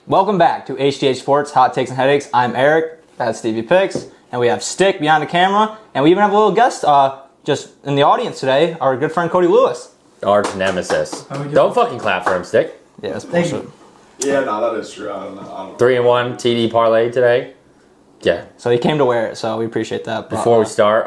Welcome back to HTH Sports, Hot Takes and Headaches. I'm Eric, that's Stevie Picks, and we have Stick behind the camera, and we even have a little guest just in the audience today, our good friend Cody Lewis. Arch nemesis. Don't fucking clap for him, Stick. Yeah, that's bullshit. Yeah, no, that is true. I don't know. 3-1 TD parlay today. Yeah. So he came to wear it, so we appreciate that. But, Before we start,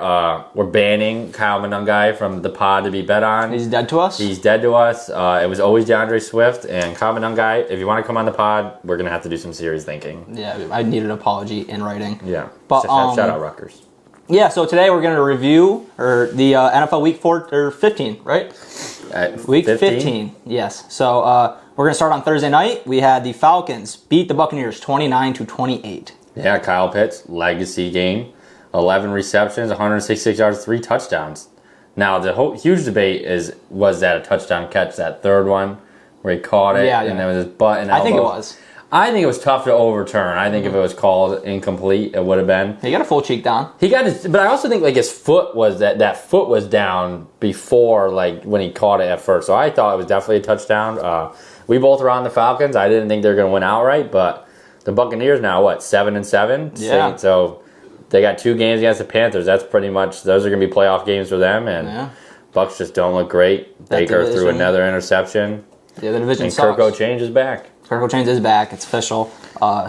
we're banning Kyle Monungai from the pod to be bet on. He's dead to us? He's dead to us. It was always DeAndre Swift and Kyle Monungai. If you want to come on the pod, we're going to have to do some serious thinking. Yeah, I need an apology in writing. Yeah. But, shout out Rutgers. Yeah, so today we're going to review the NFL Week 15, right? Week 15, yes. So we're going to start on Thursday night. We had the Falcons beat the Buccaneers 29-28. Yeah, Kyle Pitts, legacy game. 11 receptions, 166 yards, 3 touchdowns. Now, the whole huge debate was that a touchdown catch, that third one where he caught it, and there was his butt and elbow. I think it was. I think it was tough to overturn. I think if it was called incomplete, it would have been. He got a full cheek down. He got his, but I also think like his foot was that foot was down before like when he caught it at first. So I thought it was definitely a touchdown. We both were on the Falcons. I didn't think they were going to win outright, but the Buccaneers now 7-7. Yeah. So they got 2 games against the Panthers. That's pretty much those are going to be playoff games for them. And Bucs just don't look great. Baker threw another interception. Yeah, the division and sucks. Kirk O'Change is back. Kirk O'Change is back. It's official.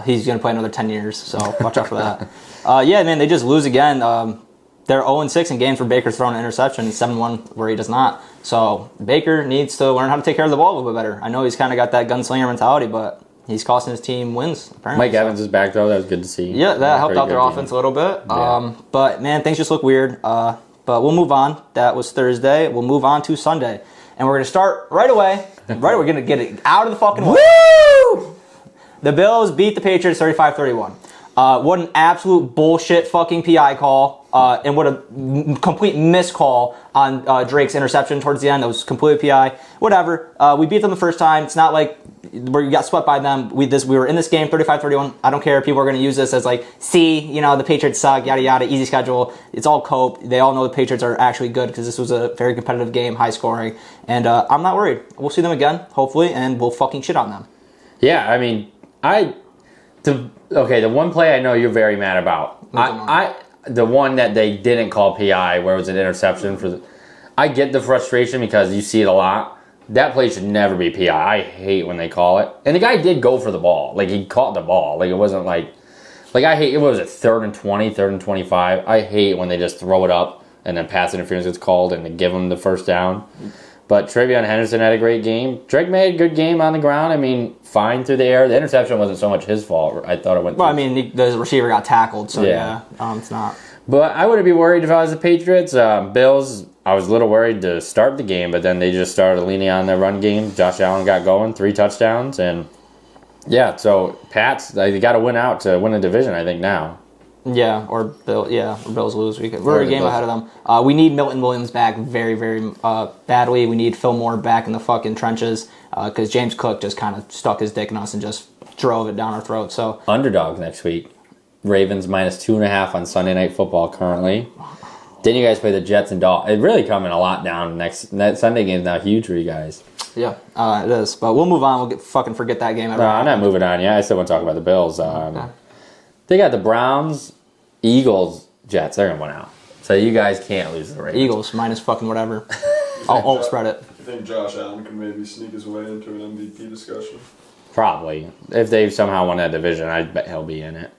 He's going to play another 10 years, so watch out for that. Yeah, man, they just lose again. They're 0-6 in games where Baker's throwing an interception, 7-1 where he does not. So Baker needs to learn how to take care of the ball a little bit better. I know he's kind of got that gunslinger mentality, but he's costing his team wins, apparently. Mike Evans is back, though. That was good to see. Yeah, that helped out their offense a little bit. Yeah. But, man, things just look weird. But we'll move on. That was Thursday. We'll move on to Sunday. And we're going to start right away. We're going to get it out of the fucking way. Woo! The Bills beat the Patriots 35-31. What an absolute bullshit fucking PI call. And what a complete miscall on Drake's interception towards the end. That was completely PI. Whatever. We beat them the first time. It's not like we got swept by them. We were in this game 35-31. I don't care. People are going to use this as like, see, the Patriots suck, yada yada, easy schedule. It's all cope. They all know the Patriots are actually good because this was a very competitive game, high scoring. And I'm not worried. We'll see them again, hopefully, and we'll fucking shit on them. Yeah, I mean, the one play I know you're very mad about. The one that they didn't call PI, where it was an interception I get the frustration because you see it a lot. That play should never be PI. I hate when they call it. And the guy did go for the ball. Like, he caught the ball. Like, it wasn't like I hate, what was it, 3rd and 20, 3rd and 25. I hate when they just throw it up and then pass interference gets called and they give them the first down. But Travion Henderson had a great game. Drake made a good game on the ground. I mean, fine through the air. The interception wasn't so much his fault. I thought it went through. Well, I mean, the receiver got tackled, so it's not. But I wouldn't be worried if I was the Patriots. Bills, I was a little worried to start the game, but then they just started leaning on their run game. Josh Allen got going, 3 touchdowns. And, so Pats, they got to win out to win the division, I think, now. Yeah, or Bills lose. We're a game ahead of them. We need Milton Williams back very, very badly. We need Phil Moore back in the fucking trenches because James Cook just kind of stuck his dick in us and just drove it down our throat. So underdogs next week. Ravens -2.5 on Sunday Night Football currently. Then you guys play the Jets and Dolphins. It's really coming a lot down. That Sunday game is now huge for you guys. Yeah, it is. But we'll move on. We'll fucking forget that game. No, I'm not moving on. Yeah, I still want to talk about the Bills. They got the Browns, Eagles, Jets. They're going to win out. So you guys can't lose the Ravens. Eagles minus fucking whatever. I'll spread it. You think Josh Allen can maybe sneak his way into an MVP discussion? Probably. If they somehow won that division, I bet he'll be in it.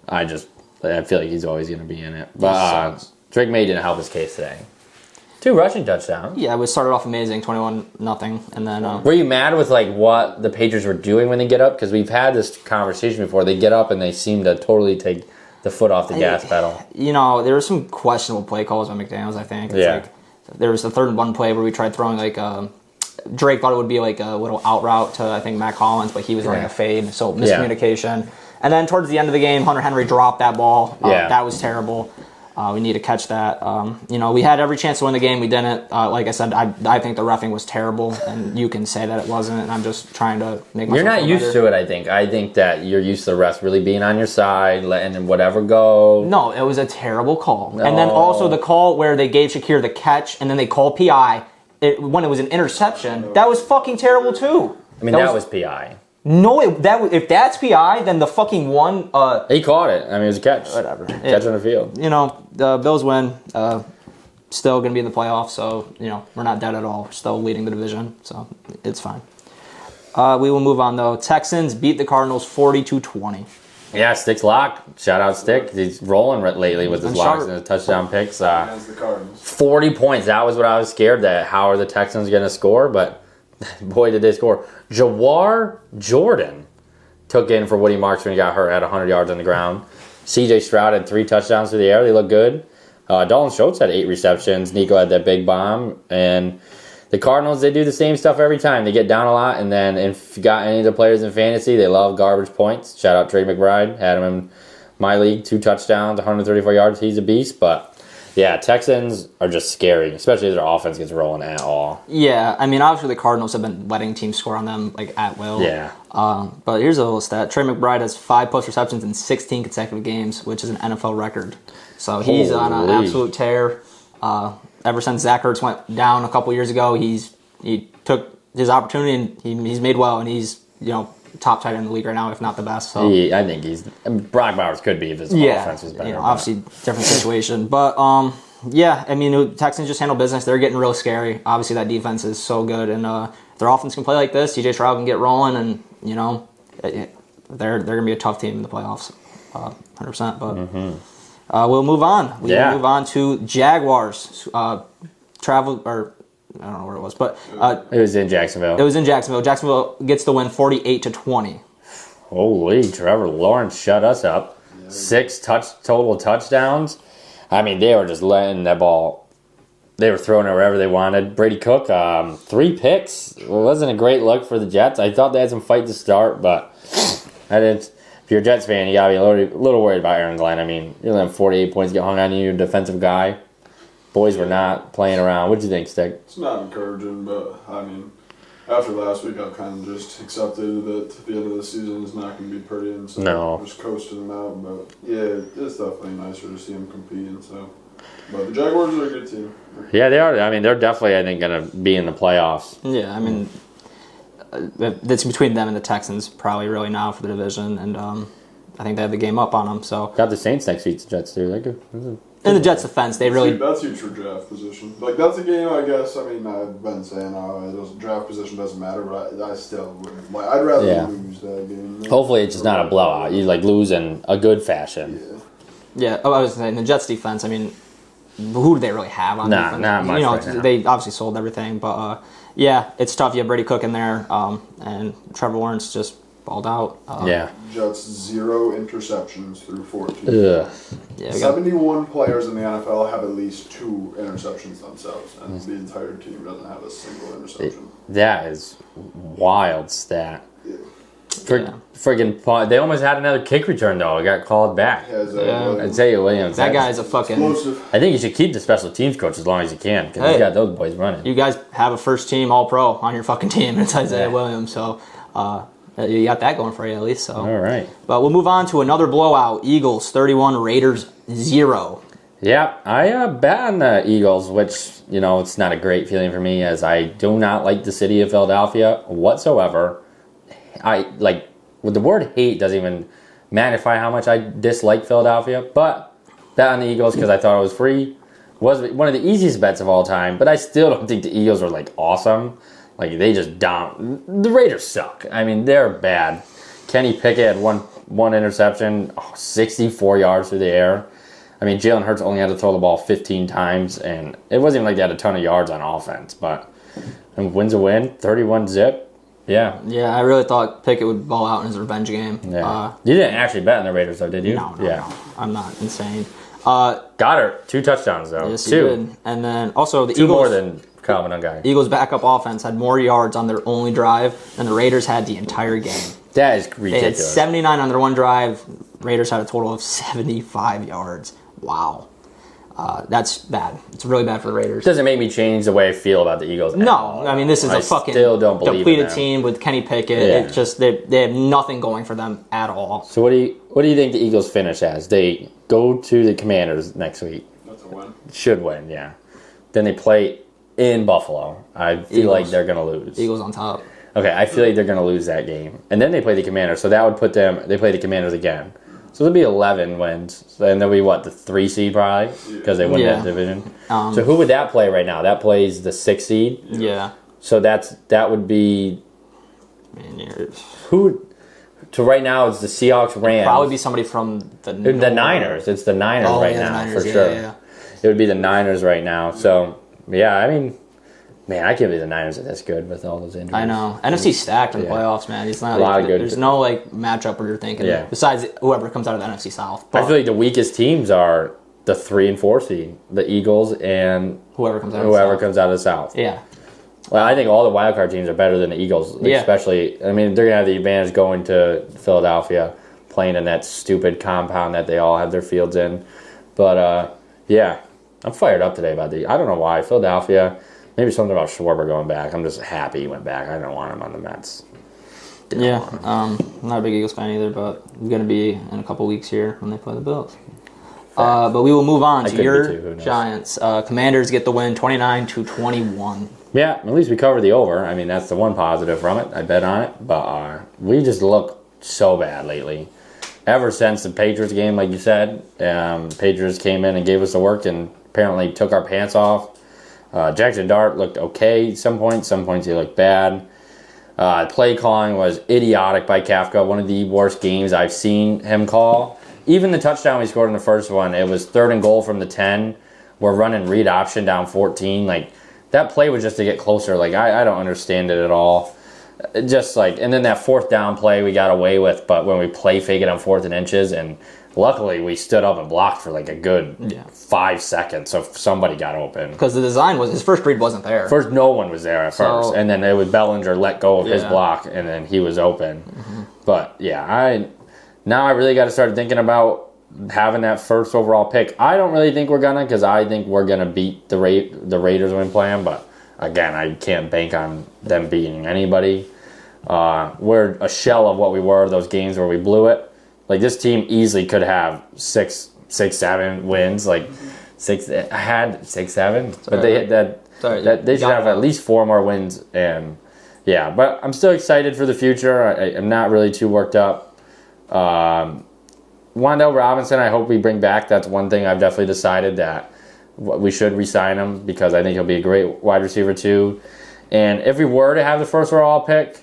I feel like he's always going to be in it. But Drake May didn't help his case today. 2 rushing touchdowns. Yeah, we started off amazing, 21-0, and then. Were you mad with like what the Patriots were doing when they get up? Because we've had this conversation before. They get up and they seem to totally take the foot off the gas pedal. There were some questionable play calls by McDaniels. I think. There was a 3rd and 1 play where we tried throwing like Drake thought it would be like a little out route to I think Matt Collins, but he was running a fade, so miscommunication. And then towards the end of the game, Hunter Henry dropped that ball. That was terrible. We need to catch that. We had every chance to win the game. We didn't. Like I said, I think the reffing was terrible, and you can say that it wasn't. And I'm just trying to make myself You're not feel used better. to it, I think. I think that you're used to the refs really being on your side, letting whatever go. No, it was a terrible call. No. And then also the call where they gave Shakir the catch, and then they called PI when it was an interception. That was fucking terrible, too. I mean, that was PI. No, if that's PI, then the fucking one. He caught it. I mean, it was a catch. Whatever. Catch on the field. The Bills win. Still going to be in the playoffs, so we're not dead at all. We're still leading the division, so it's fine. We will move on though. Texans beat the Cardinals 40-20. Yeah, Stick's lock. Shout out Stick. He's rolling lately with his locks and his touchdown picks. Against the Cardinals. 40 points. That was what I was scared that. How are the Texans going to score? But boy, did they score. Jawar Jordan took in for Woody Marks when he got hurt at 100 yards on the ground. CJ Stroud had 3 touchdowns through the air. They look good. Dalton Schultz had 8 receptions. Nico had that big bomb. And the Cardinals, they do the same stuff every time. They get down a lot, and then if you got any of the players in fantasy, they love garbage points. Shout out Trey McBride. Had him in my league. 2 touchdowns, 134 yards. He's a beast. But, yeah, Texans are just scary, especially if their offense gets rolling at all. Yeah, I mean, obviously the Cardinals have been letting teams score on them at will. Yeah. But here's a little stat. Trey McBride has 5+ receptions in 16 consecutive games, which is an NFL record. So he's on an absolute tear. Ever since Zach Ertz went down a couple years ago, he took his opportunity and he's made well, and he's top tight end in the league right now, if not the best. So I think Brock Bowers could be if his offense was better. Obviously different situation, but yeah, I mean the Texans just handle business. They're getting real scary. Obviously that defense is so good, and if their offense can play like this, CJ Stroud can get rolling, and they're gonna be a tough team in the playoffs, 100%. But. We'll move on. We'll move on to Jaguars. Travel, or I don't know where it was, but it was in Jacksonville. It was in Jacksonville. Jacksonville gets the win 48-20. Holy, Trevor Lawrence shut us up. 6 total touchdowns. I mean, they were just letting that ball. They were throwing it wherever they wanted. Brady Cook, 3 picks. It wasn't a great look for the Jets. I thought they had some fight to start, but I didn't. If you're a Jets fan, you got to be a little worried about Aaron Glenn. I mean, you're letting 48 points get hung on you, you're a defensive guy. Boys were not playing around. What did you think, Stick? It's not encouraging, but, I mean, after last week, I've kind of just accepted that the end of the season is not going to be pretty, and so just coasting them out. But, yeah, it's definitely nicer to see them competing, so. But the Jaguars are a good team. Yeah, they are. I mean, they're definitely, I think, going to be in the playoffs. Yeah, I mean, it's between them and the Texans probably really now for the division, and I think they have the game up on them. So got the Saints next week. The Jets too. In the Jets' defense, they really that's huge for draft position. Like that's a game, I guess. I mean, I've been saying draft position doesn't matter, but I still wouldn't. Like I'd rather lose that game. Hopefully, it's just not a blowout. You lose in a good fashion. Yeah. Oh, I was saying the Jets' defense. I mean, who do they really have on defense? Not much right now. They obviously sold everything, but yeah, it's tough. You have Brady Cook in there, and Trevor Lawrence just balled out. Jets 0 interceptions through 14. Ugh. Yeah, 71 players in the NFL have at least 2 interceptions themselves, and the entire team doesn't have a single interception. That is wild stat. Yeah. Friggin' they almost had another kick return though. It got called back. Isaiah Williams. That guy's a fucking explosive. I think you should keep the special teams coach as long as you can because he's got those boys running. You guys have a first team All Pro on your fucking team. It's Isaiah Williams, so you got that going for you at least. So all right. But we'll move on to another blowout. Eagles 31, Raiders 0. Yeah, I bet on the Eagles, which it's not a great feeling for me as I do not like the city of Philadelphia whatsoever. The word hate doesn't even magnify how much I dislike Philadelphia, but bet on the Eagles because I thought it was free. Was one of the easiest bets of all time, but I still don't think the Eagles are awesome. They just down. The Raiders suck. I mean, they're bad. Kenny Pickett had one interception, 64 yards through the air. I mean, Jalen Hurts only had to throw the ball 15 times, and it wasn't even like they had a ton of yards on offense, but wins a win, 31-zip. Yeah. Yeah, I really thought Pickett would ball out in his revenge game. Yeah. You didn't actually bet on the Raiders, though, did you? No. I'm not insane. Goddard, 2 touchdowns, though. Yes, he did. And then also the 2 Eagles. More than Calvin Ungai. Eagles' backup offense had more yards on their only drive than the Raiders had the entire game. That is ridiculous. They had 79 on their one drive. Raiders had a total of 75 yards. Wow. That's bad. It's really bad for the Raiders. Doesn't make me change the way I feel about the Eagles. No, I mean this is a fucking still don't believe depleted team with Kenny Pickett. Yeah. It's just they have nothing going for them at all. So what do you think the Eagles finish as? They go to the Commanders next week. That's a win. Should win, yeah. Then they play in Buffalo. I feel like they're gonna lose. Eagles on top. Okay, I feel like they're going to lose that game. And then they play the Commanders, so that would put them... They play the Commanders again. So there'll be 11 wins. And they'll be, what, the 3 seed probably? Because they win that division. So who would that play right now? That plays the 6 seed? Yeah. So that would be... Who... So right now it's the Seahawks, Rams. Probably be somebody from the Niners. It's the Niners now, for sure. Yeah. It would be the Niners right now. So, yeah, I mean... Man, I can't believe the Niners are this good with all those injuries. I know. NFC stacked in the playoffs, man. It's not a lot of good. There's no matchup where you're thinking. Yeah. Besides whoever comes out of the NFC South. But I feel like the weakest teams are the 3 and 4 seed, the Eagles and whoever comes out of the South. Yeah. Well, I think all the wild card teams are better than the Eagles, especially. I mean, they're gonna have the advantage going to Philadelphia, playing in that stupid compound that they all have their fields in. But yeah, I'm fired up today about I don't know why Philadelphia. Maybe something about Schwarber going back. I'm just happy he went back. I don't want him on the Mets. I'm not a big Eagles fan either, but I'm going to be in a couple weeks here when they play the Bills. But we will move on to your Giants. Commanders get the win 29-21. Yeah, at least we covered the over. I mean, that's the one positive from it. I bet on it. But we just look so bad lately. Ever since the Patriots game, like you said, Patriots came in and gave us the work and apparently took our pants off. Jackson Dart looked okay some points he looked bad. Play calling was idiotic by Kafka, one of the worst games I've seen him call. Even the touchdown we scored in the first one, it was 3rd and goal from the 10. We're running read option down 14. Like, that play was just to get closer. Like, I don't understand it at all. Just like, and then that 4th down play we got away with, but when we play fake it on 4th and inches, and luckily we stood up and blocked for like a good 5 seconds, so somebody got open. Because the design was, his first read wasn't there. First, no one was there at first, and then it was Bellinger let go of his block, and then he was open. Mm-hmm. But yeah, I really got to start thinking about having that first overall pick. I don't really think we're gonna, because I think we're gonna beat the Raiders when we play them. But again, I can't bank on them beating anybody. We're a shell of what we were those games where we blew it. Like, this team easily could have 6, 7 wins. Like, 6, but they should have at least 4 more wins. And yeah, but I'm still excited for the future. I'm not really too worked up. Wan'Dale Robinson, I hope we bring back. That's one thing I've definitely decided that we should re-sign him, because I think he'll be a great wide receiver too. And if we were to have the first overall pick,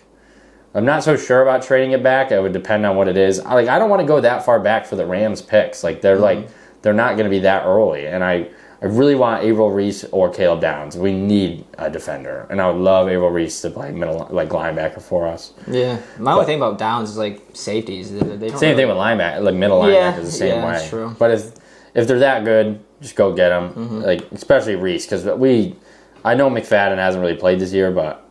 I'm not so sure about trading it back. It would depend on what it is. I don't want to go that far back for the Rams picks. Like, they're they're not going to be that early. And I really want Averill Reese or Caleb Downs. We need a defender, and I would love Averill Reese to play middle linebacker for us. Yeah, my only thing about Downs is like safeties. They don't same thing with linebacker, like middle linebackers, the same way. That's true. But if they're that good, just go get them. Mm-hmm. Like, especially Reese, because I know McFadden hasn't really played this year, but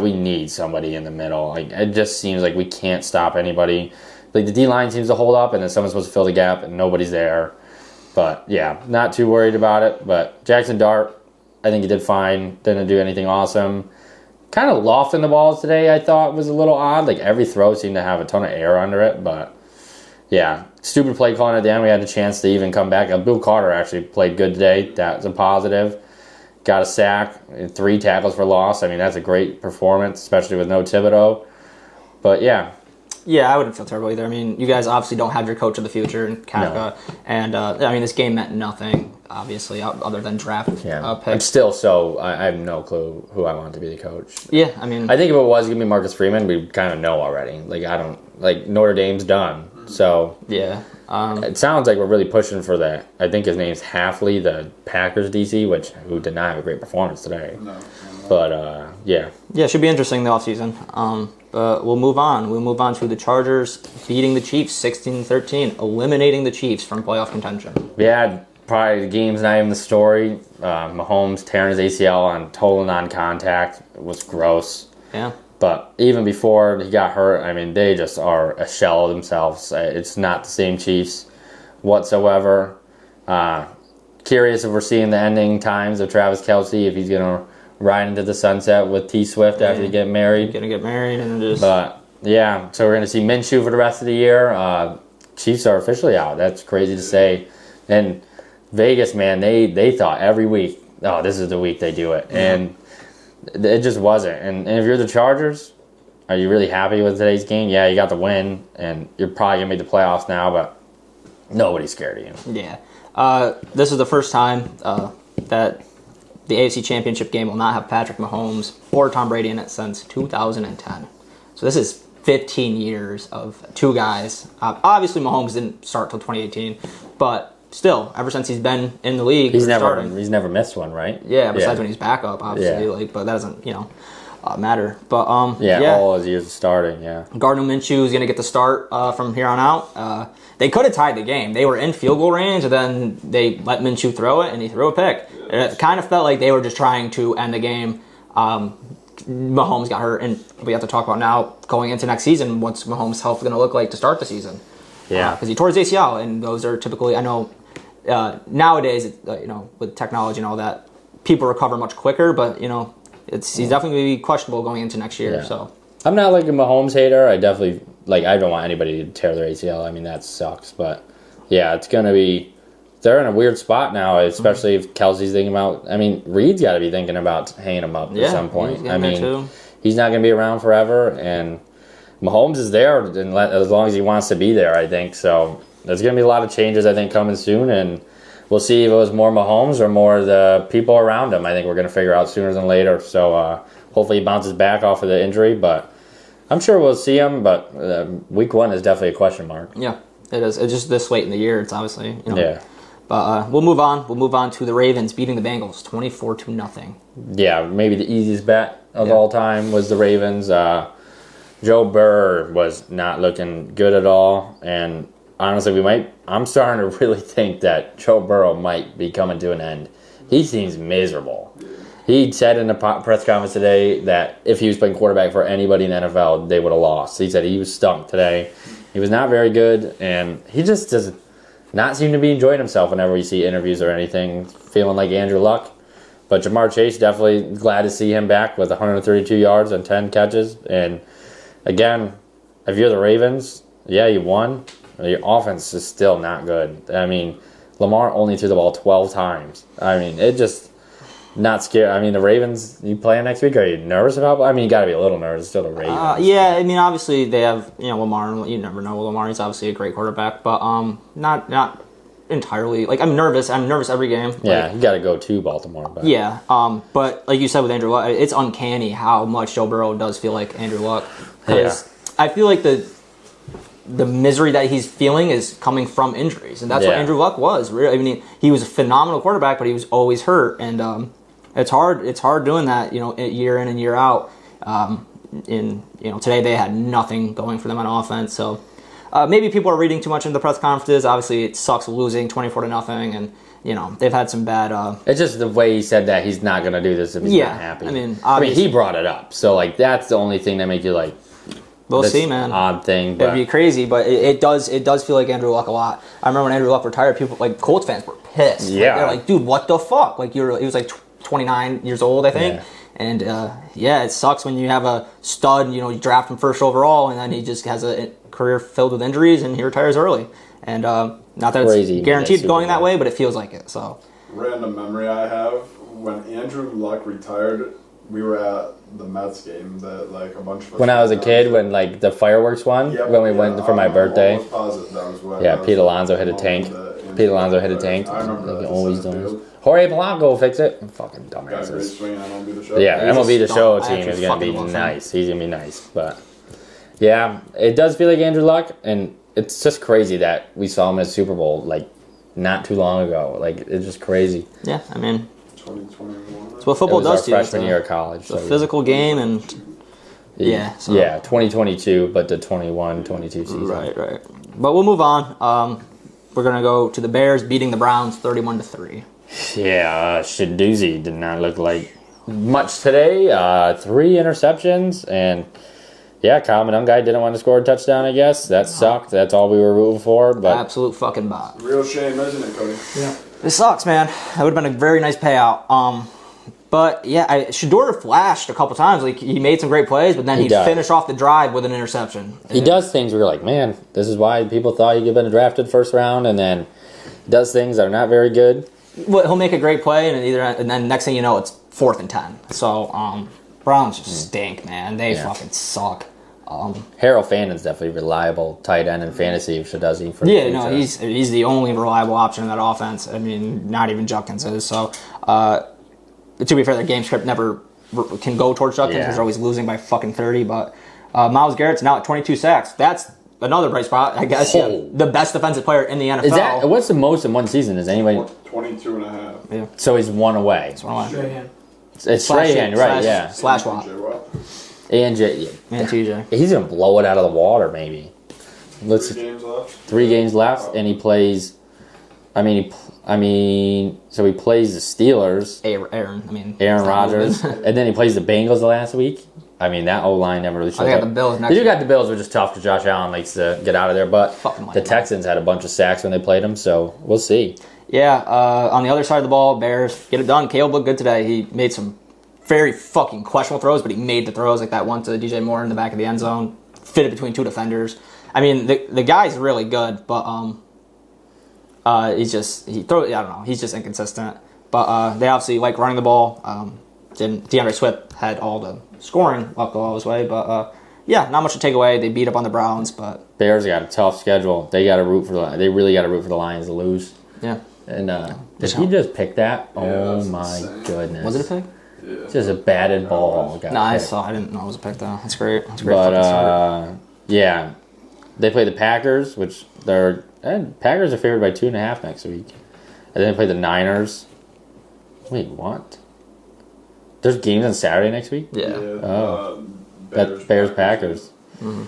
we need somebody in the middle. Like, it just seems like we can't stop anybody. Like, the D-line seems to hold up, and then someone's supposed to fill the gap, and nobody's there. But, yeah, not too worried about it. But Jackson Dart, I think he did fine. Didn't do anything awesome. Kind of lofting the balls today, I thought, was a little odd. Like, every throw seemed to have a ton of air under it. But, yeah, stupid play calling at the end. We had a chance to even come back. Bill Carter actually played good today. That's a positive. Got a sack, 3 tackles for loss. I mean, that's a great performance, especially with no Thibodeau. But, yeah. Yeah, I wouldn't feel terrible either. I mean, you guys obviously don't have your coach of the future in Kafka. No. And, I mean, this game meant nothing, obviously, other than draft picks. I'm still I have no clue who I want to be the coach. Yeah, I mean, I think if it was going to be Marcus Freeman, we kind of know already. Like, Notre Dame's done. So, yeah. It sounds like we're really pushing for that. I think his name's Halfley, the Packers DC, who did not have a great performance today. No. But, yeah. Yeah, it should be interesting the offseason. But we'll move on. We'll move on to the Chargers beating the Chiefs 16-13, eliminating the Chiefs from playoff contention. Yeah, probably the game's not even the story. Mahomes tearing his ACL on total non-contact. It was gross. Yeah. But even before he got hurt, I mean, they just are a shell of themselves. It's not the same Chiefs whatsoever. Curious if we're seeing the ending times of Travis Kelce, if he's going to ride into the sunset with T Swift after they get married. Going to get married and just... But, yeah, so we're going to see Minshew for the rest of the year. Chiefs are officially out. That's crazy to say. And Vegas, man, they thought every week, oh, this is the week they do it. Yeah. And it just wasn't. And if you're the Chargers, are you really happy with today's game? Yeah, you got the win, and you're probably going to make the playoffs now, but nobody's scared of you. Yeah. This is the first time that the AFC Championship game will not have Patrick Mahomes or Tom Brady in it since 2010. So this is 15 years of two guys. Obviously, Mahomes didn't start till 2018, but still, ever since he's been in the league, he's never missed one, right? Yeah, besides when he's backup, obviously. But that doesn't, matter. But all his years of starting. Yeah, Gardner Minshew is going to get the start from here on out. They could have tied the game. They were in field goal range, and then they let Minshew throw it, and he threw a pick. It kind of felt like they were just trying to end the game. Mahomes got hurt, and we have to talk about now going into next season. What's Mahomes' health going to look like to start the season? Yeah, because he tore his ACL, and those are typically, I know nowadays, with technology and all that, people recover much quicker. But he's definitely going to be questionable going into next year. Yeah. So I'm not like a Mahomes hater. I definitely I don't want anybody to tear their ACL. I mean, that sucks. But yeah, it's going to be. They're in a weird spot now, especially if Kelsey's thinking about. I mean, Reed's got to be thinking about hanging him up at some point. I mean, he's not going to be around forever, and Mahomes is there as long as he wants to be there, I think. So there's going to be a lot of changes, I think, coming soon, and we'll see if it was more Mahomes or more the people around him. I think we're going to figure out sooner than later. So hopefully he bounces back off of the injury, but I'm sure we'll see him. But week 1 is definitely a question mark. Yeah, it is. It's just this late in the year. It's obviously, Yeah. But we'll move on. We'll move on to the Ravens beating the Bengals 24-0. Yeah, maybe the easiest bet of all time was the Ravens. Joe Burrow was not looking good at all, and honestly, I'm starting to really think that Joe Burrow might be coming to an end. He seems miserable. He said in a press conference today that if he was playing quarterback for anybody in the NFL, they would have lost. He said he was stunk today. He was not very good, and he just doesn't not seem to be enjoying himself whenever we see interviews or anything, feeling like Andrew Luck. But Jamar Chase, definitely glad to see him back with 132 yards and 10 catches. And again, if you're the Ravens, yeah, you won. Your offense is still not good. I mean, Lamar only threw the ball 12 times. I mean, it just not scary. I mean, the Ravens, you playing next week? Are you nervous about? I mean, you got to be a little nervous. It's still the Ravens. Yeah, I mean, obviously they have Lamar. You never know. Lamar is obviously a great quarterback, but not entirely. Like, I'm nervous. I'm nervous every game. Yeah, you got to go to Baltimore. But. Yeah, but like you said with Andrew Luck, it's uncanny how much Joe Burrow does feel like Andrew Luck. Because I feel like the misery that he's feeling is coming from injuries, and that's what Andrew Luck was. Really, I mean, he was a phenomenal quarterback, but he was always hurt, and it's hard doing that, year in and year out. Today they had nothing going for them on offense, so maybe people are reading too much into the press conferences. Obviously, it sucks losing 24-0, and they've had some bad. It's just the way he said that he's not going to do this if he's not happy. I mean, he brought it up, so that's the only thing that makes you like. We'll see, man. Odd thing, but it'd be crazy, but it does feel like Andrew Luck a lot. I remember when Andrew Luck retired, people like Colts fans were pissed. Yeah, they're like, dude, what the fuck? Like he was like 29 years old, I think. Yeah. And it sucks when you have a stud. You draft him first overall, and then he just has a career filled with injuries, and he retires early. And not that it's guaranteed going that way, but it feels like it. So, random memory I have when Andrew Luck retired. We were at the Mets game that a bunch of us. When I was a kid, when the fireworks one, when we went for my birthday. I'm positive that was what. Yeah, Pete Alonso hit a tank. Pete Alonso hit a tank. I remember that. Always does. Jorge Polanco will fix it. Fucking dumbasses. Yeah, MLB The Show team is gonna be nice. He's gonna be nice, but yeah, it does feel like Andrew Luck, and it's just crazy that we saw him at Super Bowl not too long ago. It's just crazy. Yeah, I mean. 2021. That's what football does to you. Freshman year of college. It's a physical game, and 2022, but the 21-22 season. Right. But we'll move on. We're gonna go to the Bears beating the Browns 31-3. Yeah, Shaduzi did not look like much today. 3 interceptions, and Kyle Monangai didn't want to score a touchdown. I guess that sucked. That's all we were rooting for. But absolute fucking bot. Real shame, isn't it, Cody? Yeah. This sucks, man. That would have been a very nice payout. But Shador flashed a couple times. He made some great plays, but then he'd finish off the drive with an interception. He does things where you're like, man, this is why people thought he could have been drafted first round, and then does things that are not very good. Well, he'll make a great play, and then next thing you know, it's 4th and 10. So Browns just stink, man. They fucking suck. Harold Fannon's definitely reliable tight end in fantasy. Shadazi for he's the only reliable option in that offense. I mean, not even Judkins is. So, to be fair, their game script never can go towards Judkins because they're always losing by fucking 30. But Myles Garrett's now at 22 sacks. That's another bright spot, I guess. Yeah, the best defensive player in the NFL. Is that what's the most in one season? Is anybody 22 and a half? Yeah. So he's one away. It's Strahan, right? Yeah. Slash Watt. And TJ. He's gonna blow it out of the water, maybe. Three games left. 3 games left, and he plays. So he plays the Steelers. Aaron Rodgers, and then he plays the Bengals the last week. I mean, that O-line never really shows up. I got the Bills next. You got the Bills, which is tough because Josh Allen likes to get out of there. But the Texans had a bunch of sacks when they played him, so we'll see. Yeah, on the other side of the ball, Bears get it done. Caleb looked good today. He made some very fucking questionable throws, but he made the throws, like that one to DJ Moore in the back of the end zone. Fit it between 2 defenders. I mean, the guy's really good, but he's just inconsistent. But they obviously like running the ball. DeAndre Swift had all the scoring luck go all his way, but not much to take away. They beat up on the Browns, but Bears got a tough schedule. They got to root for really got to root for the Lions to lose. Yeah. And did he just pick that? Yeah, oh my goodness! Was it a pick? Yeah. It's just a batted ball. I didn't know it was a pick though. That's great. But they play the Packers, which Packers are favored by 2.5 next week, and then they play the Niners. Wait, what? There's games on Saturday next week? Yeah. Bears Packers. Mm-hmm.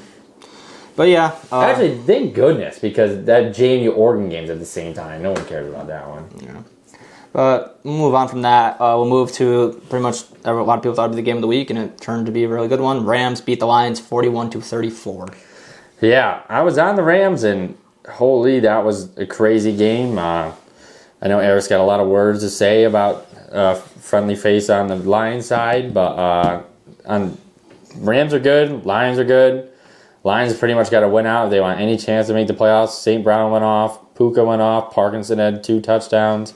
But yeah. Actually, thank goodness, because that JMU Oregon game's at the same time. No one cares about that one. Yeah. But we'll move on from that. We'll move to pretty much a lot of people thought it'd be the game of the week, and it turned to be a really good one. Rams beat the Lions 41-34. Yeah, I was on the Rams, and holy, that was a crazy game. I know Eric's got a lot of words to say about friendly face on the Lions side, but Rams are good, Lions are good. Lions pretty much got to win out if they want any chance to make the playoffs. St. Brown went off, Puka went off, Parkinson had 2 touchdowns,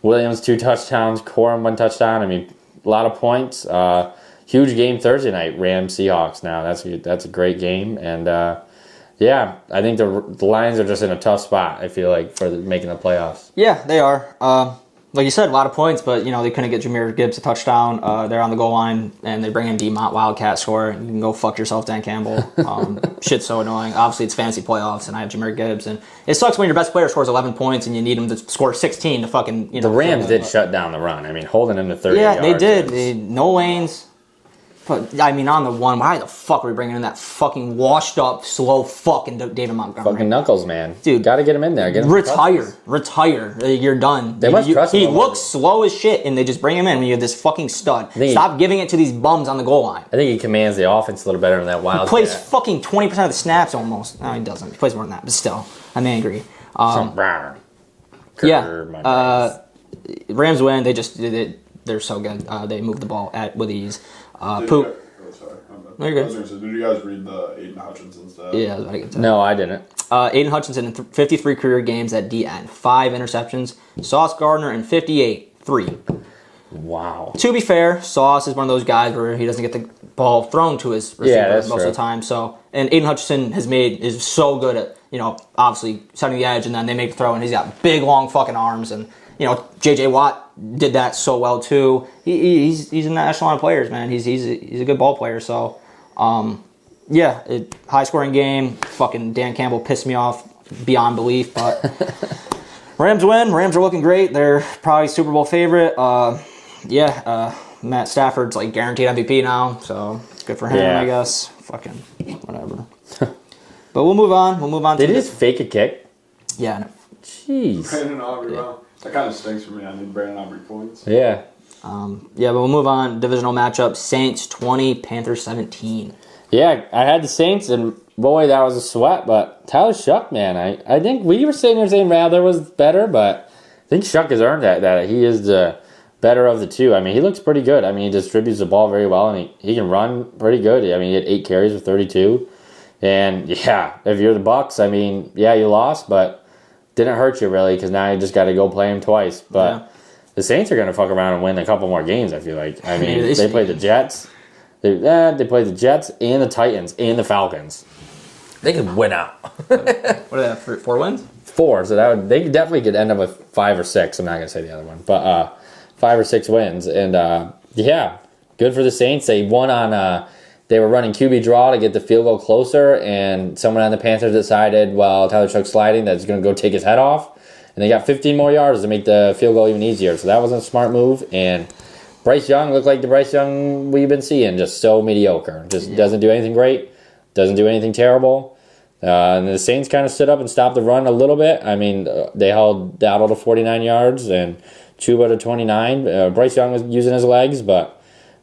Williams 2 touchdowns, Corum 1 touchdown. I mean, a lot of points. Huge game Thursday night, Rams Seahawks. Now that's a great game, and I think the Lions are just in a tough spot. I feel like for making the playoffs. Yeah, they are. Like you said, a lot of points, but they couldn't get Jahmyr Gibbs a touchdown. They're on the goal line, and they bring in D-Mont Wildcat score. You can go fuck yourself, Dan Campbell. Shit's so annoying. Obviously, it's fantasy playoffs, and I have Jahmyr Gibbs, and it sucks when your best player scores 11 points and you need him to score 16 to fucking. The Rams did shut down the run. I mean, holding him to 30 yards. Yeah, they did. No lanes. But, I mean, on the one, why the fuck are we bringing in that fucking washed-up, slow fucking David Montgomery? Fucking Knuckles, man. Dude. Got to get him in there. Get him Retire. You're done. They must trust him. He looks slow as shit, and they just bring him in when you have this fucking stud. Stop giving it to these bums on the goal line. I think he commands the offense a little better than that Wildcat. He plays fucking 20% of the snaps almost. No, he doesn't. He plays more than that, but still. I may agree. Rams win. They're so good. They move the ball with ease. Sorry. No, you're good. Did you guys read the Aiden Hutchinson stat? Yeah, I was about to get to that. No, I didn't. Aiden Hutchinson in 53 career games at DN. 5 interceptions. Sauce Gardner in 58. 3. Wow. To be fair, Sauce is one of those guys where he doesn't get the ball thrown to his receiver most of the time. So, and Aiden Hutchinson is so good at, obviously setting the edge, and then they make the throw, and he's got big, long fucking arms, and J.J. Watt did that so well too. He's in that echelon of players, man. He's a good ball player. So, high scoring game. Fucking Dan Campbell pissed me off beyond belief, but Rams win. Rams are looking great. They're probably Super Bowl favorite. Matt Stafford's like guaranteed MVP now, so it's good for him, I guess. Fucking whatever. But we'll move on. Did he just fake a kick? Yeah. No. Jeez. Brandon Aubrey, wow. That kind of stinks for me. I need Brandon Aubrey points. Yeah. But we'll move on. Divisional matchup: Saints 20, Panthers 17. Yeah, I had the Saints, and boy, that was a sweat. But Tyler Shuck, man, I think we were sitting there saying Rattler was better, but I think Shuck has earned that he is the better of the two. I mean, he looks pretty good. I mean, he distributes the ball very well, and he can run pretty good. I mean, he had 8 carries for 32. And, if you're the Bucs, I mean, you lost, but didn't hurt you really because now you just got to go play him twice. But the Saints are going to fuck around and win a couple more games, I feel like. I mean, they play the Jets. They played the Jets and the Titans and the Falcons. They could win out. What do they have? 4 wins? 4, so they definitely could end up with 5 or 6. I'm not gonna say the other one, but 5 or 6 wins, and yeah, good for the Saints. They won on. They were running QB draw to get the field goal closer, and someone on the Panthers decided while Tyler Shough sliding that he's going to go take his head off, and they got 15 more yards to make the field goal even easier. So that was a smart move, and Bryce Young looked like the Bryce Young we've been seeing, just so mediocre. Just doesn't do anything great, doesn't do anything terrible. And the Saints kind of stood up and stopped the run a little bit. I mean, they held Dowdle to 49 yards and Chuba to 29. Bryce Young was using his legs, but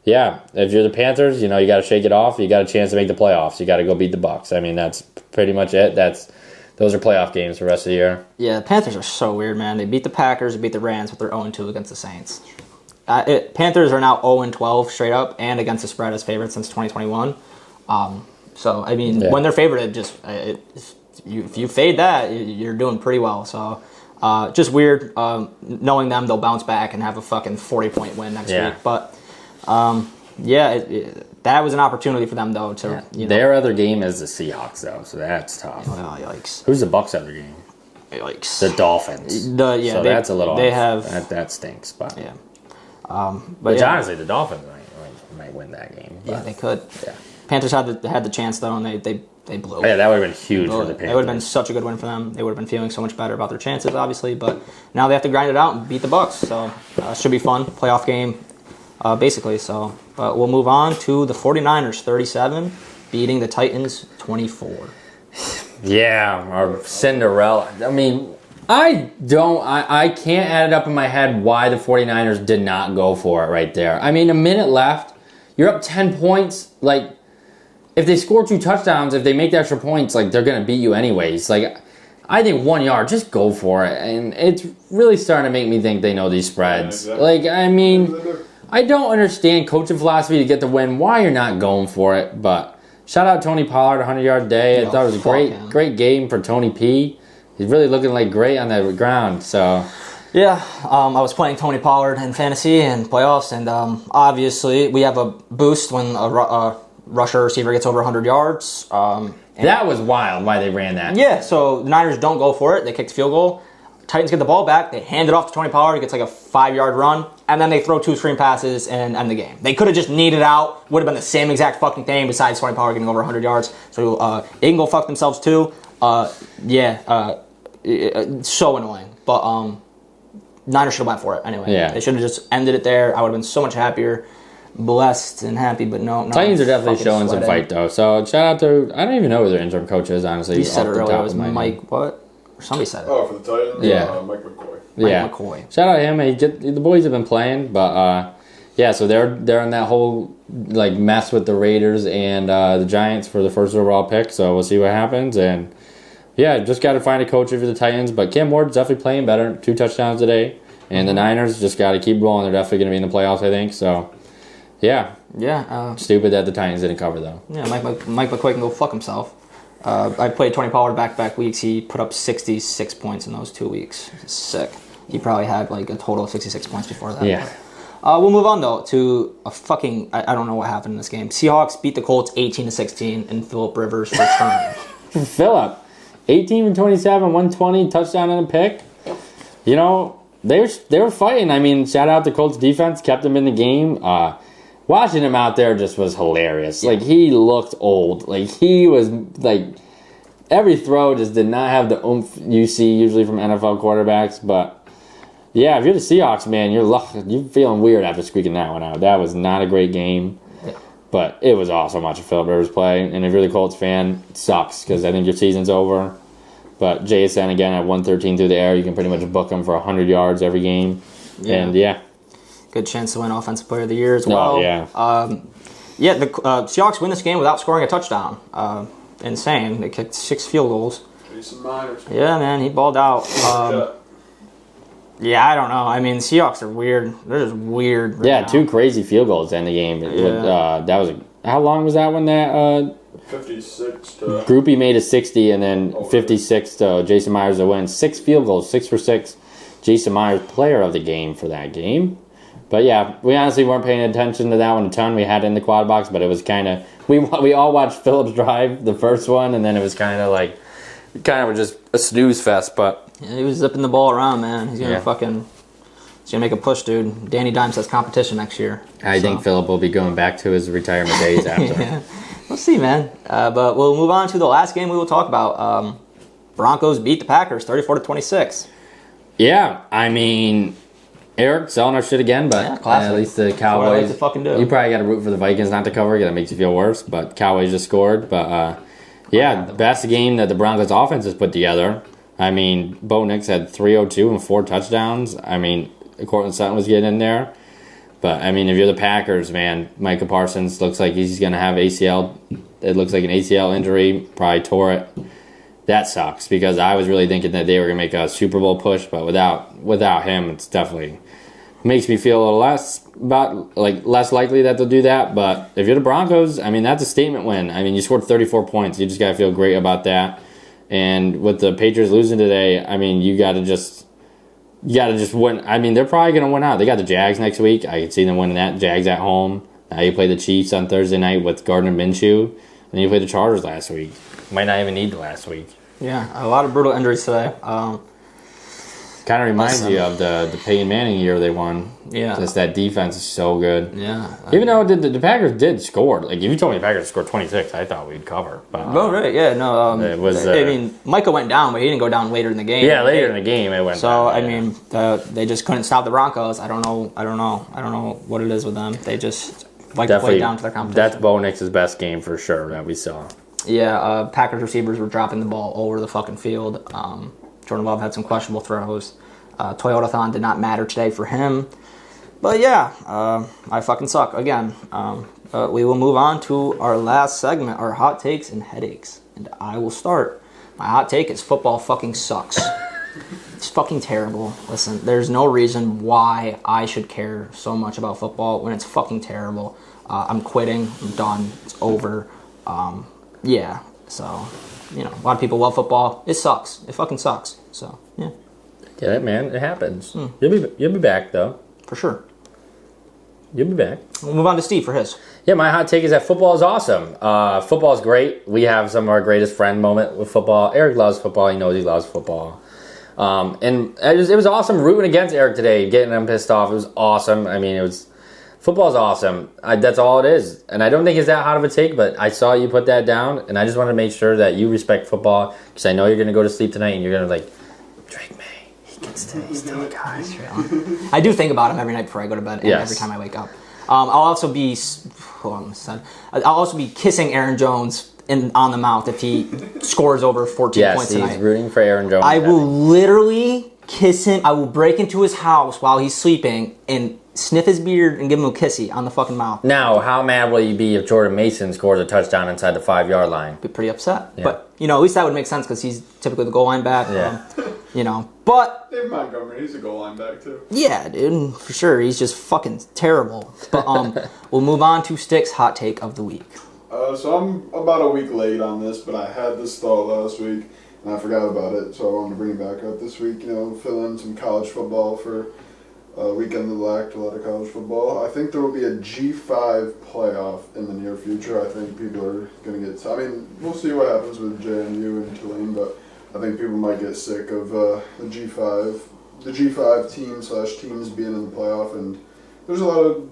yeah, if you're the Panthers, you got to shake it off. You got a chance to make the playoffs. You got to go beat the Bucs. I mean, that's pretty much it. Those are playoff games for the rest of the year. Yeah, the Panthers are so weird, man. They beat the Packers, they beat the Rams, but they're 0-2 against the Saints. Panthers are now 0-12 straight up and against the spread as favorites since 2021. So, I mean, when they're favored, if you fade that, you're doing pretty well. So, just weird. Knowing them, they'll bounce back and have a fucking 40-point win next week. But that was an opportunity for them though to Their other game is the Seahawks though, so that's tough. Oh, yikes! Who's the Bucs' other game? Yikes! The Dolphins. So that's a little. That stinks, but yeah. But honestly, the Dolphins might win that game. Yeah, they could. Yeah. Panthers had the chance though, and they blew. Yeah, that would have been huge for the Panthers. It would have been such a good win for them. They would have been feeling so much better about their chances, obviously. But now they have to grind it out and beat the Bucs. So it should be fun. Playoff game. Basically, so. But we'll move on to the 49ers, 37, beating the Titans, 24. Yeah, our Cinderella. I mean, I can't add it up in my head why the 49ers did not go for it right there. I mean, a minute left. You're up 10 points. Like, if they score 2 touchdowns, if they make the extra points, like, they're going to beat you anyways. Like, I think 1 yard, just go for it. And it's really starting to make me think they know these spreads. Yeah, exactly. Like, I mean, I don't understand coaching philosophy to get the win, why you're not going for it. But shout out Tony Pollard, 100-yard day. I thought it was a great game for Tony P. He's really looking like great on the ground. So yeah, I was playing Tony Pollard in fantasy and playoffs, and obviously we have a boost when a rusher receiver gets over 100 yards. That was wild why they ran that. Yeah, so the Niners don't go for it. They kick the field goal. Titans get the ball back. They hand it off to Tony Pollard. He gets like a 5-yard run. And then they throw 2 screen passes and end the game. They could have just kneed it out. Would have been the same exact fucking thing besides Tony Pollard getting over 100 yards. So they can go fuck themselves too. It's so annoying. But Niners should have went for it anyway. Yeah. They should have just ended it there. I would have been so much happier. Blessed and happy, but no. Titans are definitely showing some fight though. So shout out to, I don't even know who their interim coach is, honestly. You said it earlier. It was Mike, what? Somebody said it. Oh, for the Titans? Yeah. Mike McCoy. Mike McCoy. Shout out to him. The boys have been playing, but so they're in that whole like mess with the Raiders and the Giants for the first overall pick. So we'll see what happens. And yeah, just got to find a coach for the Titans. But Cam Ward's definitely playing better. 2 touchdowns today. And the Niners just got to keep rolling. They're definitely going to be in the playoffs, I think. So yeah. Stupid that the Titans didn't cover though. Yeah, Mike McCoy can go fuck himself. I played Tony Pollard back-to-back weeks. He put up 66 points in those 2 weeks. Sick. He probably had like a total of 66 points before that. Yeah. We'll move on though to a fucking I don't know what happened in this game. Seahawks beat the Colts 18-16 in Phillip Rivers' return. Phillip, 18 for 27, 120, touchdown and a pick. You know, they were fighting. I mean, shout out to Colts defense, kept them in the game. Watching him out there just was hilarious. Like, he looked old. Like, he was, like, every throw just did not have the oomph you see usually from NFL quarterbacks. But, yeah, if you're the Seahawks, man, you're feeling weird after squeaking that one out. That was not a great game. Yeah. But it was awesome watching Phillip Rivers play. And if you're the Colts fan, it sucks because I think your season's over. But JSN, again, at 113 through the air, you can pretty much book him for 100 yards every game. Yeah. And, yeah. Good chance to win Offensive Player of the Year as well. Oh, yeah. The Seahawks win this game without scoring a touchdown. Insane. They kicked 6 field goals. Jason Myers. Yeah, man, he balled out. Yeah, I don't know. I mean, Seahawks are weird. They're just weird. Right now. 2 crazy field goals to end the game. Yeah. That was how long was that one? That 56 to Groupie made a 60, and then 56 to Jason Myers to win. 6 field goals, 6 for 6. Jason Myers, player of the game for that game. But yeah, we honestly weren't paying attention to that one a ton. We had it in the quad box, but it was kind of we all watched Phillips drive the first one, and then it was kind of just a snooze fest. But yeah, he was zipping the ball around, man. He's gonna he's gonna make a push, dude. Danny Dimes has competition next year. I think Phillip will be going back to his retirement days after. Yeah. We'll see, man. But we'll move on to the last game we will talk about. Broncos beat the Packers 34-26. Yeah, I mean, Eric selling our shit again, but at least the Cowboys. That's what I like to fucking do. You probably got to root for the Vikings not to cover because that makes you feel worse. But Cowboys just scored. But the best game that the Broncos offense has put together. I mean, Bo Nix had 302 and 4 touchdowns. I mean, Cortland Sutton was getting in there. But, I mean, if you're the Packers, man, Micah Parsons looks like he's going to have ACL. It looks like an ACL injury. Probably tore it. That sucks because I was really thinking that they were going to make a Super Bowl push. But without him, it's definitely makes me feel a little less likely that they'll do that. But if you're the Broncos, I mean, that's a statement win. I mean, you scored 34 points. You just got to feel great about that. And with the Patriots losing today, I mean, you got to just win. I mean, they're probably going to win out. They got the Jags next week. I could see them winning that. Jags at home. Now you play the Chiefs on Thursday night with Gardner Minshew. And you played the Chargers last week. Might not even need the last week. Yeah, a lot of brutal injuries today. Kind of reminds you of the Peyton Manning year they won. Yeah. Just that defense is so good. Yeah. Even though the Packers did score. Like, if you told me the Packers scored 26, I thought we'd cover. But, right. Yeah, no. It was, I mean, Micah went down, but he didn't go down later in the game. Yeah, later in the game it went so, down. I mean, they just couldn't stop the Broncos. I don't know what it is with them. They just like to play down to their competition. That's Bo Nix's best game for sure that we saw. Yeah, Packers receivers were dropping the ball all over the fucking field. Jordan Love had some questionable throws. Toyotathon did not matter today for him. But yeah, I fucking suck again. We will move on to our last segment, our hot takes and headaches. And I will start. My hot take is football fucking sucks. It's fucking terrible. Listen, there's no reason why I should care so much about football when it's fucking terrible. I'm quitting. I'm done. It's over. Yeah, so, a lot of people love football. It sucks. It fucking sucks. So, yeah. Get it, man. It happens. You'll be back, though. For sure. You'll be back. We'll move on to Steve for his. Yeah, my hot take is that football is awesome. Football is great. We have some of our greatest friend moment with football. Eric loves football. He knows he loves football. And it was awesome rooting against Eric today, getting him pissed off. It was awesome. I mean, football's awesome. That's all it is. And I don't think it's that hot of a take, but I saw you put that down, and I just wanted to make sure that you respect football, because I know you're going to go to sleep tonight, and you're going to Drake May. He's still a guy. I do think about him every night before I go to bed, and every time I wake up. I'll also be kissing Aaron Jones on the mouth if he scores over 14 points tonight. Yes, he's rooting for Aaron Jones. I will literally kiss him. I will break into his house while he's sleeping and sniff his beard and give him a kissy on the fucking mouth. Now, how mad will you be if Jordan Mason scores a touchdown inside the 5-yard line? Be pretty upset. Yeah. But, at least that would make sense because he's typically the goal line back. Yeah. But... Dave Montgomery, he's a goal line back, too. Yeah, dude, for sure. He's just fucking terrible. But we'll move on to Stick's hot take of the week. So I'm about a week late on this, but I had this thought last week, and I forgot about it, so I wanted to bring it back up this week. Fill in some college football for weekend that lacked a lot of college football. I think there will be a G5 playoff in the near future. I think people are going to get... I mean, we'll see what happens with JMU and Tulane, but I think people might get sick of the G5 teams being in the playoff, and there's a lot of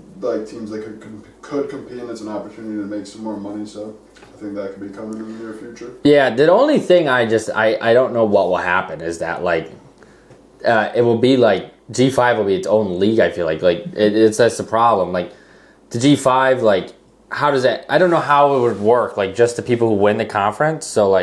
teams that could compete, and it's an opportunity to make some more money, so I think that could be coming in the near future. Yeah, the only thing I don't know what will happen is that it will be G5 will be its own league. I feel it's that's the problem. The G5, how does that? I don't know how it would work. Just the people who win the conference. So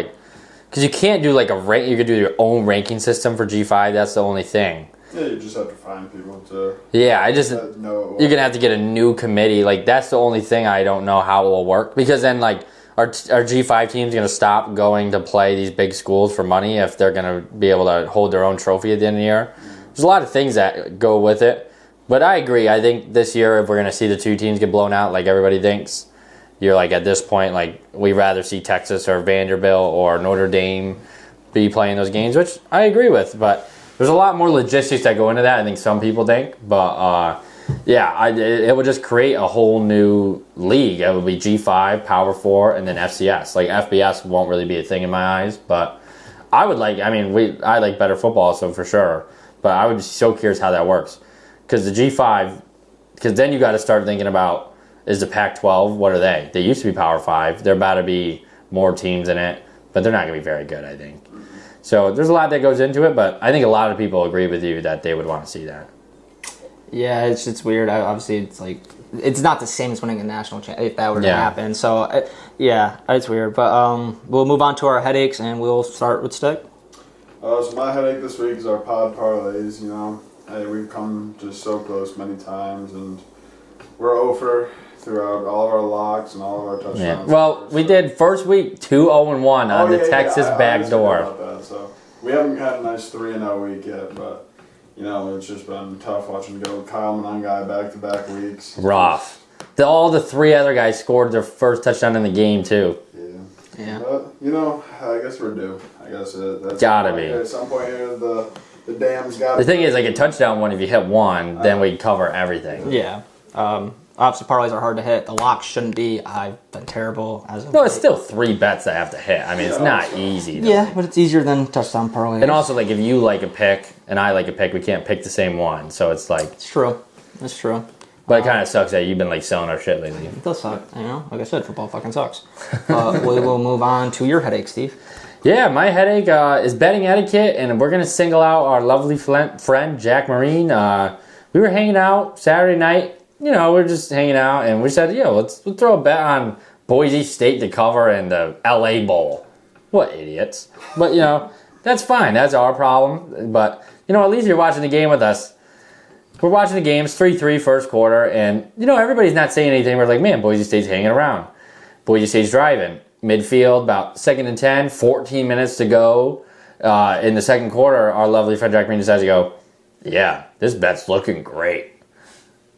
because you can't do a rank. You could do your own ranking system for G5. That's the only thing. Yeah, you just have to find people to. Yeah, you're gonna have to get a new committee. That's the only thing I don't know how it will work, because then our G5 team's gonna stop going to play these big schools for money if they're gonna be able to hold their own trophy at the end of the year. There's a lot of things that go with it, but I agree. I think this year, if we're gonna see the two teams get blown out like everybody thinks, you're at this point, we'd rather see Texas or Vanderbilt or Notre Dame be playing those games, which I agree with, but there's a lot more logistics that go into that, I think some people think, but Yeah, it would just create a whole new league. It would be G5, Power 4, and then FCS. Like, FBS won't really be a thing in my eyes, but I would like, I like better football, so for sure. But I would be so curious how that works. Because the G5, because then you got to start thinking about, is the Pac-12, what are they? They used to be Power 5. They're about to be more teams in it, but they're not going to be very good, I think. So there's a lot that goes into it, but I think a lot of people agree with you that they would want to see that. Yeah, it's weird. Obviously, it's like it's not the same as winning a national if that were to happen. So yeah, it's weird. But we'll move on to our headaches, and we'll start with Stick. So my headache this week is our pod parlays. Hey, we've come just so close many times, and we're over throughout all of our locks and all of our touchdowns. Yeah. Well, we did first week 2-0-1 on the Texas backdoor. So we haven't had a nice 3-0 week yet, but it's just been tough watching go Kyle Monangai back-to-back weeks. Rough. All the three other guys scored their first touchdown in the game too. Yeah. But I guess we're due. I guess that's gotta be. At some point here, the dam's got. The thing is, like a touchdown one, if you hit one, then we cover everything. Yeah. Obviously, parlays are hard to hit. The locks shouldn't be. I've been terrible as of No, it's still 3 bets that have to hit. It's not easy. Yeah, but it's easier than touchdown parlays. And also, like, if you like a pick and I like a pick, we can't pick the same one. So it's like... It's true. It's true. But it kind of sucks that you've been, like, selling our shit lately. It does suck. Like I said, football fucking sucks. We will move on to your headache, Steve. Yeah, my headache is betting etiquette, and we're going to single out our lovely friend, Jack Marine. We were hanging out Saturday night. We're just hanging out, and we said, let's throw a bet on Boise State to cover in the LA Bowl. What idiots. But, that's fine. That's our problem. But, at least you're watching the game with us. We're watching the game. It's 3-3 first quarter, and, everybody's not saying anything. We're like, man, Boise State's hanging around. Boise State's driving. Midfield, about 2nd and 10, 14 minutes to go. In the second quarter, our lovely friend Jack Marine decides to go, yeah, this bet's looking great.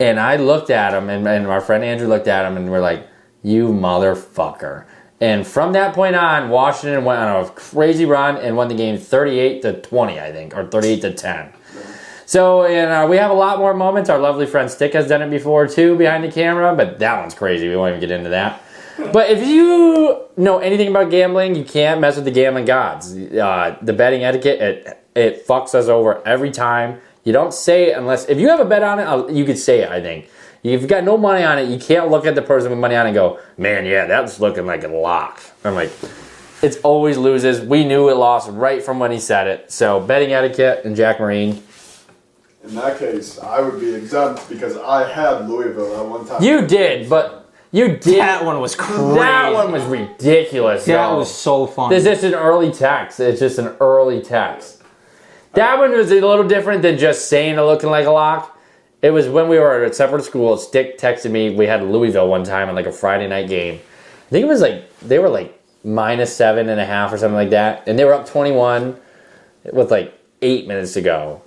And I looked at him, and our friend Andrew looked at him, and we're like, you motherfucker. And from that point on, Washington went on a crazy run and won the game 38-20, I think, or 38-10. So, we have a lot more moments. Our lovely friend Stick has done it before, too, behind the camera, but that one's crazy. We won't even get into that. But if you know anything about gambling, you can't mess with the gambling gods. The betting etiquette, it fucks us over every time. You don't say it unless... If you have a bet on it, you could say it, I think. If you've got no money on it, you can't look at the person with money on it and go, man, yeah, that's looking like a lock. I'm like, it's always loses. We knew it lost right from when he said it. So, betting etiquette and Jack Marine. In that case, I would be exempt because I had Louisville at one time. You did, but... You did. That one was crazy. That one was ridiculous. That was so funny. It's just an early text. It's just an early text. That one was a little different than just saying it looking like a lock. It was when we were at a separate school. Stick texted me. We had Louisville one time on like a Friday night game. I think it was like, they were like -7.5 or something like that. And they were up 21 with like 8 minutes to go.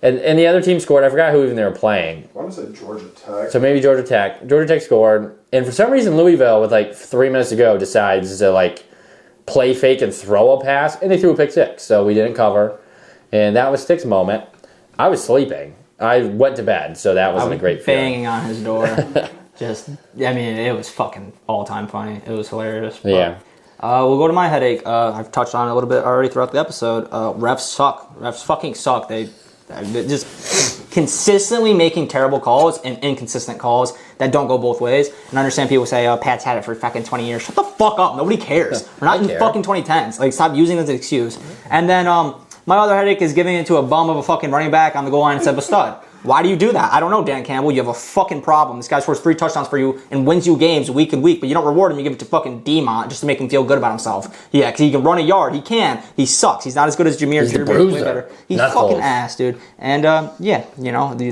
And the other team scored. I forgot who even they were playing. I want to say Georgia Tech. So maybe Georgia Tech. Georgia Tech scored. And for some reason, Louisville, with like 3 minutes to go, decides to like play fake and throw a pass. And they threw a pick six. So we didn't cover. And that was Stick's moment. I was sleeping. I went to bed. So that wasn't a great feeling. Banging on his door. It was fucking all-time funny. It was hilarious. But, Yeah. We'll go to my headache. I've touched on it a little bit already throughout the episode. Refs suck. Refs fucking suck. They're just consistently making terrible calls and inconsistent calls that don't go both ways. And I understand people say, Pat's had it for fucking 20 years. Shut the fuck up. Nobody cares. We're not in fucking 2010s. Like, stop using it as an excuse. And then my other headache is giving it to a bum of a fucking running back on the goal line instead of a stud. Why do you do that? I don't know, Dan Campbell. You have a fucking problem. This guy scores 3 touchdowns for you and wins you games week and week, but you don't reward him. You give it to fucking Demont just to make him feel good about himself. Yeah, because he can run a yard. He can. He sucks. He's not as good as Jameer. He's a bruiser. He's fucking ass, dude. And,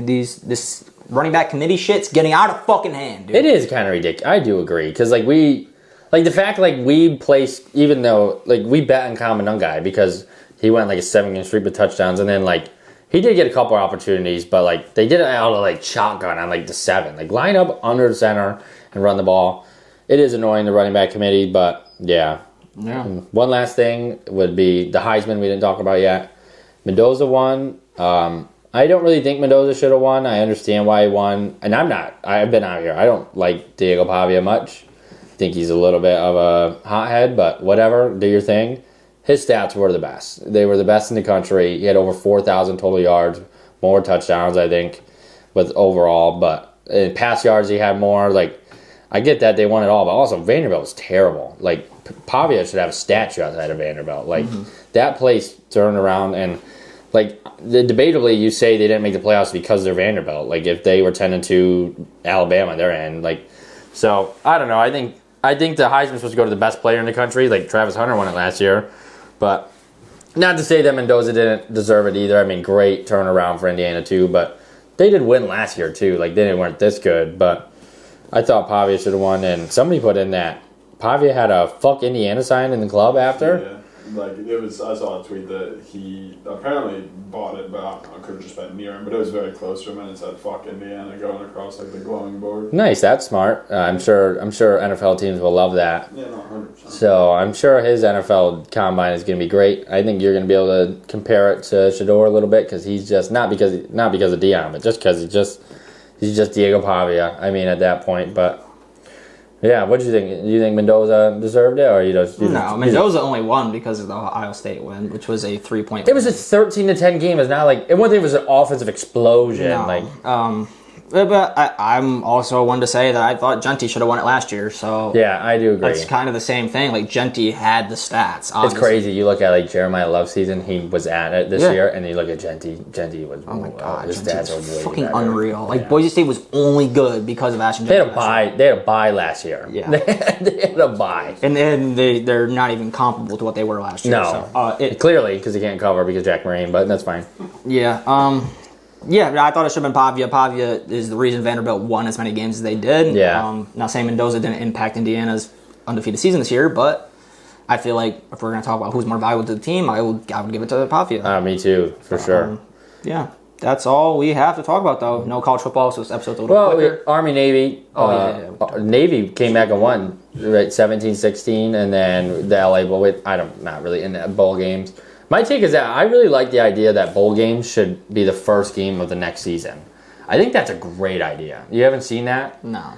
this running back committee shit's getting out of fucking hand, dude. It is kind of ridiculous. I do agree. Because, the fact, we placed, even though, we bet on Kyle Monangai because he went, a 7-game streak with touchdowns, and then, he did get a couple of opportunities, but, they did it out of, shotgun on, the 7. Line up under the center and run the ball. It is annoying, the running back committee, but, yeah. Yeah. One last thing would be the Heisman we didn't talk about yet. Mendoza won. I don't really think Mendoza should have won. I understand why he won. And I've been out here. I don't like Diego Pavia much. I think he's a little bit of a hothead, but whatever. Do your thing. His stats were the best. They were the best in the country. He had over 4,000 total yards, more touchdowns, I think, with overall. But in pass yards, he had more. Like, I get that they won it all, but also Vanderbilt was terrible. Like, Pavia should have a statue outside of Vanderbilt. Like, that place turned around and, like, debatably, you say they didn't make the playoffs because they're Vanderbilt. Like, if they were 10-2, Alabama, they're in. Like, so I don't know. I think the Heisman's supposed to go to the best player in the country. Like, Travis Hunter won it last year. But not to say that Mendoza didn't deserve it either. I mean, great turnaround for Indiana, too. But they did win last year, too. Like, they weren't this good. But I thought Pavia should have won. And somebody put in that Pavia had a fuck Indiana sign in the club after. Yeah. Like, it was, I saw a tweet that he apparently bought it, but I could have just been near him, but it was very close to him, and it said "fuck Indiana" going across like the glowing board. Nice, that's smart. I'm sure NFL teams will love that. Yeah, no, 100%. So I'm sure his NFL combine is going to be great. I think you're going to be able to compare it to Shedeur a little bit because he's just not because of Deion, but just because he's just Diego Pavia. I mean, at that point, but. Yeah, what do you think? Do you think Mendoza deserved it, or No, Mendoza only won because of the Ohio State win, which was a 3-point. It was a 13-10 game. It's not like it wasn't. It was an offensive explosion. No. But I'm also one to say that I thought Genty should have won it last year. So yeah, I do agree. It's kind of the same thing. Like Genty had the stats. Obviously. It's crazy. You look at like Jeremiah Love's season; he was at it this year, and you look at Genty. Genty was. Oh my god, his stats are way fucking better. Unreal. Like Boise State was only good because of Ashton. They had a bye. They had a bye last year. Yeah, they had a bye, and then they're not even comparable to what they were last year. No, so, clearly because he can't cover because Jack Marine, but that's fine. Yeah. Yeah, I thought it should have been Pavia. Pavia is the reason Vanderbilt won as many games as they did. Yeah. Now, saying Mendoza didn't impact Indiana's undefeated season this year, but I feel like if we're going to talk about who's more valuable to the team, I would give it to Pavia. Me too, for sure. Yeah, that's all we have to talk about, though. No college football, so this episode's a little quicker. Army-Navy. Navy came back and won, right, 17-16, and then the LA Bowl. I'm not really in the bowl games. My take is that I really like the idea that bowl games should be the first game of the next season. I think that's a great idea. You haven't seen that? No.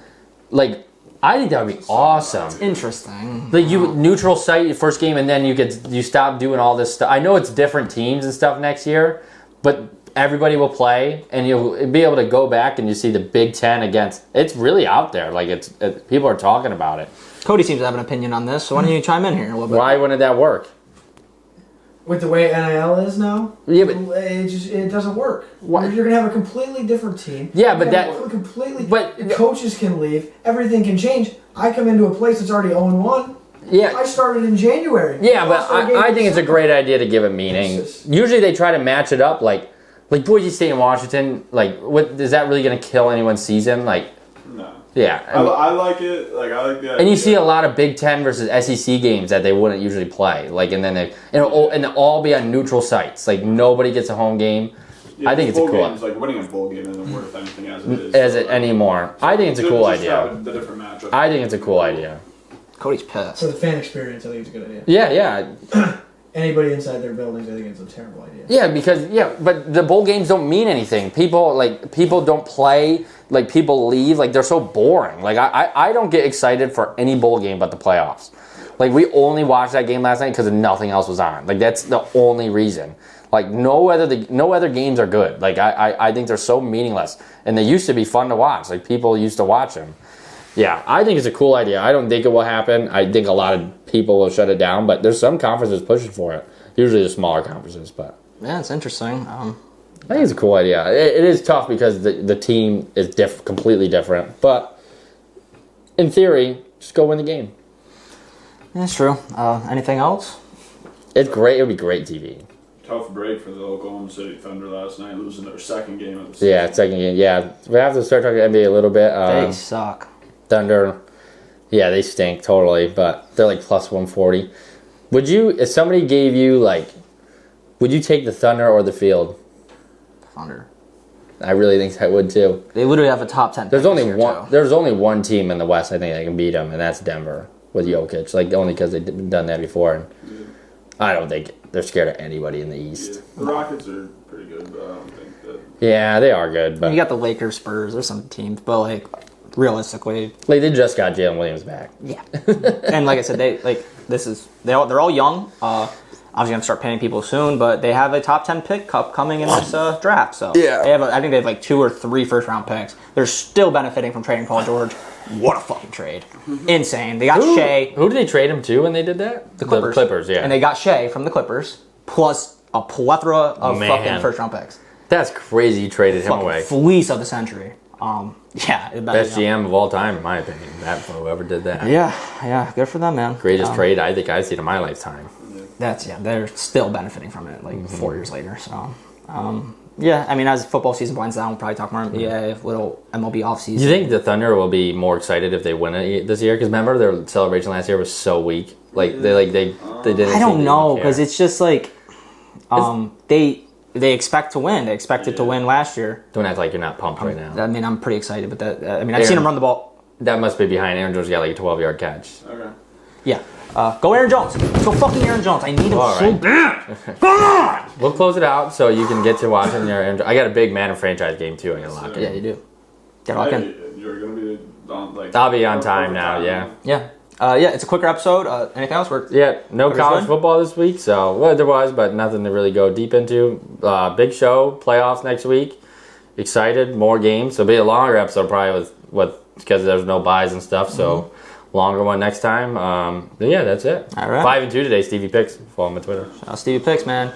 Like, I think that would be awesome. It's interesting. Like, you neutral site first game, and then you stop doing all this stuff. I know it's different teams and stuff next year, but everybody will play, and you'll be able to go back and you see the Big Ten against. It's really out there. Like, people are talking about it. Cody seems to have an opinion on this, so why don't you chime in here a little bit? Why wouldn't that work? With the way NIL is now, yeah, but it doesn't work. What? You're gonna have a completely different team. Yeah, but the coaches can leave. Everything can change. I come into a place that's already 0-1. Yeah, I started in January. Yeah, but I think it's a great idea to give it meaning. Usually they try to match it up, like Boise State and Washington. Like, what is that really going to kill anyone's season? Like, no. Yeah, I like it. Like, I like the idea. And you see a lot of Big Ten versus SEC games that they wouldn't usually play. Like, and then they'll all be on neutral sites. Like, nobody gets a home game. Yeah, I think it's a cool. Games, like winning a bowl game isn't worth anything as it is. Anymore. I think it's a cool idea. The different matchup. I think it's a cool idea. Cody's pissed. For the fan experience, I think it's a good idea. Yeah. Anybody inside their buildings, I think it's a terrible idea. Yeah, but the bowl games don't mean anything. People don't play. Like, people leave. Like, they're so boring. Like, I don't get excited for any bowl game but the playoffs. Like, we only watched that game last night because nothing else was on. Like, that's the only reason. Like, no other games are good. Like, I think they're so meaningless. And they used to be fun to watch. Like, people used to watch them. Yeah, I think it's a cool idea. I don't think it will happen. I think a lot of people will shut it down, but there's some conferences pushing for it. Usually the smaller conferences, but... Yeah, it's interesting. I think it's a cool idea. It is tough because the team is completely different, but in theory, just go win the game. That's true. Anything else? It's great. It would be great TV. Tough break for the Oklahoma City Thunder last night, losing their second game of the season. Yeah, second game. Yeah, we have to start talking NBA a little bit. They suck. Thunder, yeah, they stink totally, but they're like plus 140. Would you, if somebody gave you would you take the Thunder or the field? Thunder. I really think I would too. They literally have a top 10. There's only one. There's only one team in the West I think that can beat them, and that's Denver with Jokic. Like, only because they've done that before. And I don't think they're scared of anybody in the East. Yeah. The Rockets are pretty pretty good, but I don't think that. Yeah, they are good, but You got the Lakers, Spurs. There's some teams, but like realistically, like they just got Jalen Williams back. yeah. And like I said, they're all young. I was gonna start paying people soon, but they have a top 10 pick coming in this draft. So Yeah. I think they have like 2 or 3 first round picks. They're still benefiting from trading Paul George. What a fucking trade! Insane. They got Shea. Who did they trade him to when they did that? The Clippers. The Clippers, yeah. And they got Shea from the Clippers, plus a plethora of Man. fucking first round picks. That's crazy. You traded him Fucking away. fleece of the century. Yeah. Best GM of all time, in my opinion. That whoever did that. Yeah. Good for them, man. Greatest trade I think I've seen in my lifetime. They're still benefiting from it, like 4 years later. So, yeah. I mean, as football season winds down, we'll probably talk more NBA, little MLB offseason. Do you think the Thunder will be more excited if they win it this year? Because remember their celebration last year was so weak. Like they didn't. I don't know because because it's just like they expect to win. They expected to win last year. Don't act like you're not pumped right now. I mean, I'm pretty excited, but I've seen him run the ball. That must be behind Aaron Jones. Got like a 12-yard catch. Okay. Yeah. Go Aaron Jones. Let's go fucking Aaron Jones. I need him All so right. bad. Come on. We'll close it out so you can get to watching your. I got a big Madden franchise game too. I got to lock Yeah, in. you do. Get locked in. You're gonna be on like. I'll be on time now. Yeah. Yeah. Yeah, it's a quicker episode. Anything else? Yeah, no Everybody's college good? football this week, so well, there was, but nothing to really go deep into. Big show, playoffs next week. Excited, more games. So it'll be a longer episode probably with because there's no buys and stuff. So longer one next time. But yeah, that's it. All right. 5 and 2 today. Stevie Picks. Follow him on Twitter. Stevie Picks, man.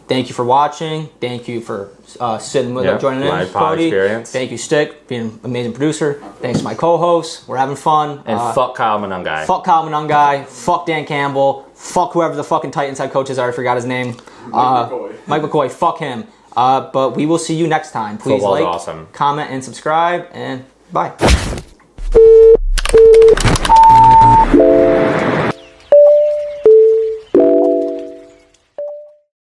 Thank you for watching. Thank you for sitting with us, joining in. Live pod Cody. experience. Thank you, Stick, being an amazing producer. Thanks to my co-hosts. We're having fun. And fuck Kyle Monungai. Fuck Kyle Monungai. Fuck Dan Campbell. Fuck whoever the fucking Titans head coach is. I already forgot his name. Mike McCoy. Fuck him. But we will see you next time. Please Football's like, awesome. comment, and subscribe. And bye.